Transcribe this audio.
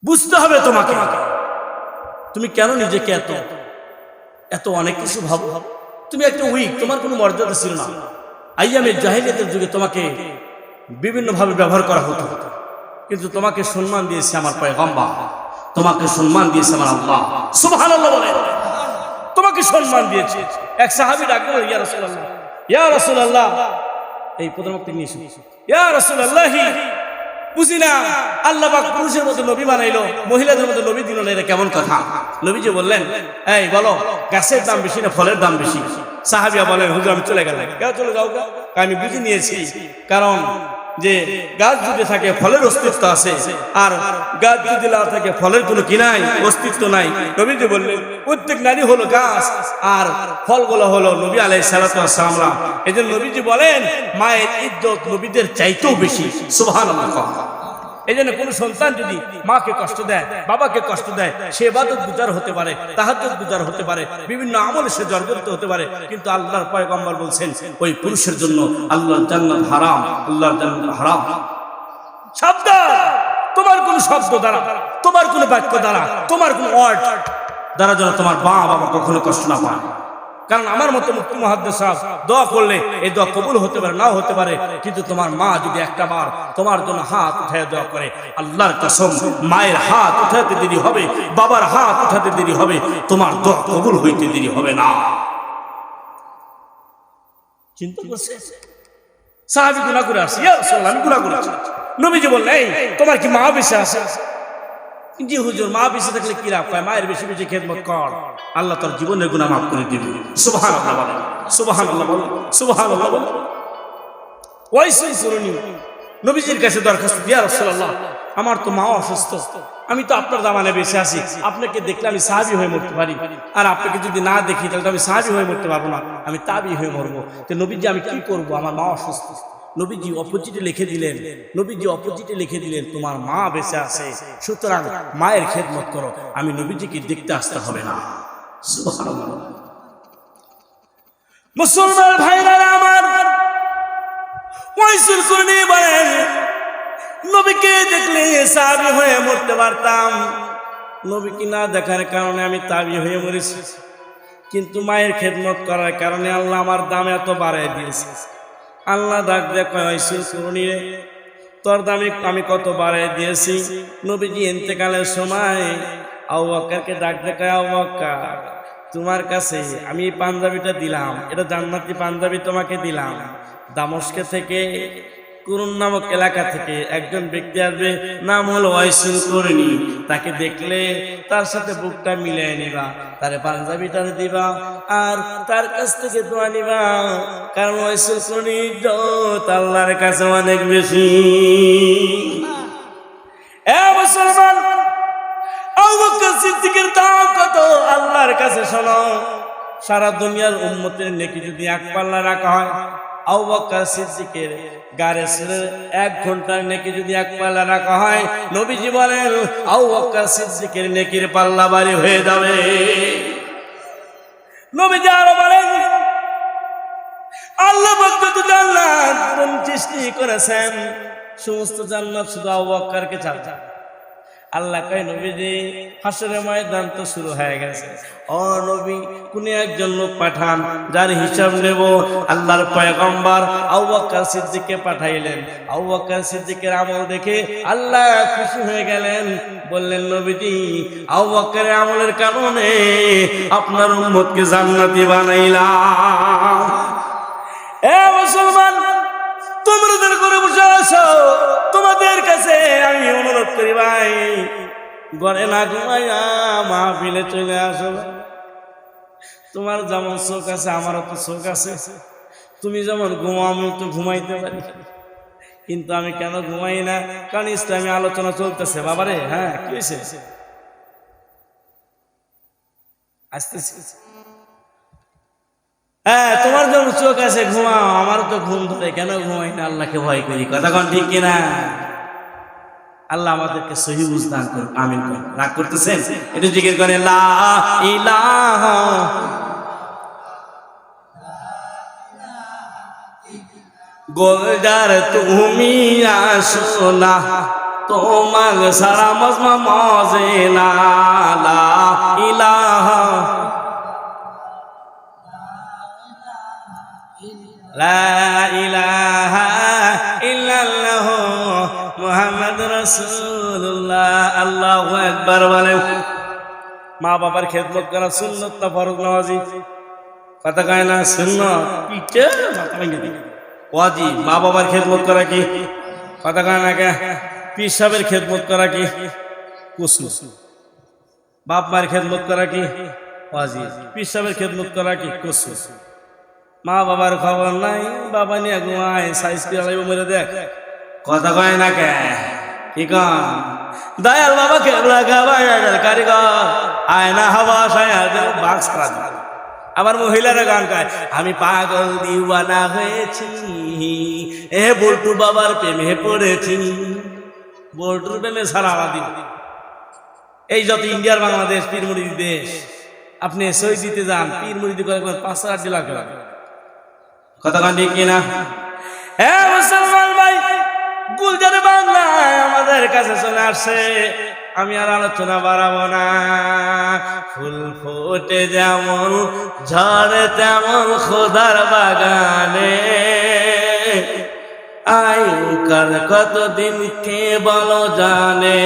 বুঝতে হবে তোমাকে, তুমি কেন নিজেকে এত এত অনেক কিছু ভাবো। তুমি একটা উইক, তোমার কোনো মর্যাদা ছিল না। আইয়ামে জাহিলিয়াতের যুগে তোমাকে বিভিন্নভাবে ব্যবহার করা হতো, কিন্তু তোমাকে সম্মান দিয়েছে আমার পয়গম্বর, তোমাকে সম্মান দিয়েছে আমার আল্লাহ। সুবহানাল্লাহ বলেন। তোমাকে সম্মান দিয়েছে। এক সাহাবী ডাকলো, ইয়া রাসূলুল্লাহ, ইয়া রাসূলুল্লাহ, এই প্রধানমন্ত্রী নিয়ে এসো, ইয়া রাসূলুল্লাহ, বুঝি না আল্লাহ পাক পুরুষের মধ্যে নবী বানাইলো, মহিলাদের মধ্যে নবী দিল না, এটা কেমন কথা? নবীজি বললেন, এই বলো, গাছের দাম বেশি না ফলের দাম বেশি? সাহাবিয়া বলেন, হুজুর আমি চলে গেলাম। কেউ চলে যাও? আমি বুঝে নিয়েছি, কারণ যে গাছ যদি থাকে ফলের অস্তিত্ব আছে, আর গাছ যদি না থাকে ফলের কোনো কি নাই, অস্তিত্ব নাই। নবীজি বললেন, প্রত্যেক নারী হলো গাছ আর ফলগুলো হলো নবী আলাইহিস সালাতু ওয়াস সালাম। এজন্য নবীজি বলেন, মায়ের ইজ্জত নবীদের চাইতেও বেশি। সুবহানাল্লাহ। এই জন্য কোন সন্তান যদি মাকে কষ্ট দেয়, বাবাকে কষ্ট দেয়, সে ইবাদত গুজার হতে পারে, তাহাজ্জুদ গুজার হতে পারে, বিভিন্ন আমলে সে জর্জরিত হতে পারে, কিন্তু আল্লাহর পয়গম্বর বলছেন ওই পুরুষের জন্য আল্লাহর জান্নাত হারাম, আল্লাহর জান্নাত হারাম। সাবধান, তোমার কোন শব্দ দ্বারা, তোমার কোন বাক্য দ্বারা, তোমার কোন ওয়ার্ড দ্বারা যেন তোমার মা বাবা কখনো কষ্ট না পায়। কারণ আমার মতো মুফতি মুহাদ্দিস সাহেব দোয়া করলে এই দোয়া কবুল হতে পারে, নাও হতে পারে, কিন্তু তোমার মা যদি একটা বার তোমার জন্য হাত উঠায় দোয়া করে, আল্লাহর কসম, মায়ের হাত উঠাতে দেরি হবে, বাবার হাত উঠাতে দেরি হবে, তোমার দোয়া কবুল হইতে দেরি হবে না। চিন্তা করছে সাহাবী গুনাহ করে আসছে, ইয়া রাসূলুল্লাহ আমি গুনাহ করেছি। নবীজি বললেন, এই তোমার কি মা বেঁচে আছে? জি হুজুর, মা বেঁচে থাকলে কি লাভ? মায়ের বেশি বেশি খেদমত কর, আল্লাহ তার জীবনের গুনাহ মাফ করে দিবে। সুবহানাল্লাহ বলেন, সুবহানাল্লাহ বলেন, সুবহানাল্লাহ বলেন। ওয়াইসুল কুরনি নবীজির কাছে দরখাস্ত, ইয়া রাসূলুল্লাহ আমার তো মা অসুস্থ, আমি তো আপনার জামানে বেঁচে আছি, আপনাকে দেখলে আমি সাহাবী হয়ে মরতে পারি, আর আপনাকে যদি না দেখি তাহলে আমি সাহাবী হয়ে মরতে পারবো না, আমি তাবী হয়ে মরবো। তো নবীজি আমি কি করবো, আমার মা অসুস্থ। নবীজি অপোজিটে লিখে দিলেন, নবীজি অপোজিটে লিখে দিলেন, তোমার মা বেঁচে আছে, সুতরাং মায়ের খেদমত করো, আমি নবীজিকে দেখতে আসতে হবে না। সুবহানাল্লাহ। মুসলমান ভাইরা আমার, ওয়াইসুল কুরনি বলেন, নবীকে দেখলে সাহাবী হয়ে মরতে পারতাম, নবীকে না দেখার কারণে আমি তাবী হয়ে মরেছি, কিন্তু মায়ের খেদমত করার কারণে আল্লাহ আমার দাম এত বাড়ায় দিয়েছে। আল্লাহ ডাক দিয়ে কয়, ওয়াইসুল কুরনি তোর দামে আমি কত বাড়ায় দিয়েছি। নবীজি ইন্তেকালের সময় আবু বকরকে ডাক দিয়ে কয়, আবু বকর তোমার কাছে আমি এই পাঞ্জাবিটা দিলাম, এটা জান্নাতি পাঞ্জাবি তোমাকে দিলাম। দামেস্ক থেকে, কুরুন নামক এলাকা থেকে একজন ব্যক্তি আসবে, নাম হলো ওয়াইসুল কুরনি। তাকে দেখলে তার সাথে বুকটা মিলিয়ে নিবা, তারে পাঞ্জাবিটা দিবা, আর তার কাছ থেকে দোয়া নিবা, কারণ ওয়াইসুল কুরনি ইজ্জত আল্লাহর কাছে অনেক বেশি। এ মুসলমান, আবু বকর সিদ্দিকের দাম কত আল্লাহর কাছে শোনো। সারা দুনিয়ার উম্মতের নেকি যদি এক পাল্লা রাখা হয়, আবু বকর সিদ্দিকের গারে ছেড়ে 1 ঘন্টার নেকি যদি এক পাল্লা রাখা হয়, নবীজি বলেন আবু বকর সিদ্দিকের নেকির পাল্লা ভারী হয়ে যাবে। নবীজি আরো বলেন, আল্লাহ পাক যত জান্নাত সৃষ্টি করেছেন, সমস্ত জান্নাত শুধু আবু বকরকে চাচ্ছে। আল্লাহ কয়, নবীজি হাসরের ময়দান তো শুরু হয়ে গেছে, ও নবী কোন একজন লোক পাঠান যার হিসাব নেব। আল্লাহর পয়গম্বর আবু বকর সিদ্দিককে পাঠাইলেন। আবু বকর সিদ্দিকের আমল দেখে আল্লাহ খুশি হয়ে গেলেন, বললেন, নবীজি আবু বকরের আমলের কারণে আপনার উম্মতকে জান্নাতি বানাইলাম। এ মুসলমান, তোমরা যারা করে বসে আছো, তোমাদের কাছে আমি অনুরোধ করি ভাই, ঘরে না ঘুমাইয়া মাহফিলে চলে আসো। তোমার যেমন চোখ আছে আমারও তো চোখ আছে, তুমি যেমন ঘুমাও আমি তো ঘুমাইতে পারি, কিন্তু আমি কেন ঘুমাই না? কারণ ইসলামী আলোচনা চলতেছে বাবারে। হ্যাঁ, কি হয়েছে? আসতেছে। হ্যাঁ, তোমার যেমন চোখ আছে ঘুমাও, আমার তো ঘুম ধরে, কেন ঘুমাই না? আল্লাহকে ভয় করি, কথা কোন ঠিক কিনা? আল্লাহ আমাদেরকে সহি বুঝ দান করুন, আমিন। রাগ করতেছেন? এটা জিকির করে, লা ইলাহা গোলজার তুমি আসো না, তোমার সারা মজমা মজে না লা ইলাহা লা ইলাহা ইল্লাল্লাহ মুহাম্মাদুর রাসূলুল্লাহ। আল্লাহু আকবার বলেন। মা বাবার খেদমত করা সুন্নত না ফরজ না ওয়াজিব? কথা কয় না সুন্নত, পিঠে মাথা ভেঙে দিবে। ওয়াজিব। মা বাবার খেদমত করা কি? কথা কয় না কে? পীর সাহেবের খেদমত করা কি? কুসুম। বাপ মায়ের খেদমত করা কি? ওয়াজিব। পীর সাহেবের খেদমত করা কি? কুসুম। মা বাবার খবর নাই, বাবা নিয়ে ঘুমায়, সাইজ কি আলাইব মেরে দেখ। কথা কয় না কে? কি কন? দয়াল বাবা কেবলা গাবায়াল কারিগর আয়না হাওয়া সায়াদের বাক সারা দিল। আবার মহিলারা গান গায়, আমি পাগল দিওয়ানা হয়েছি, এ বল্টু বাবার প্রেমে পড়েছি। বল্টুর প্রেমে সারা দিন। এই যত ইন্ডিয়ার বাংলাদেশ পীর মুরিদি দেশ, আপনি সই দিতে যান, পীর মুরিদি করে 5,000 জেলা করে। কথা গান ঠিক কিনা? হ্যাঁ মুসলমান ভাই, গুলজার বাংলায় আমাদের কাছে চলে আসছে। আমি আর আলোচনা বাড়াবো না। ফুল ফোটে যেমন, ঝড়ে তেমন খোদার বাগানে। আয়ুকাল কতদিন কে বলো জানে।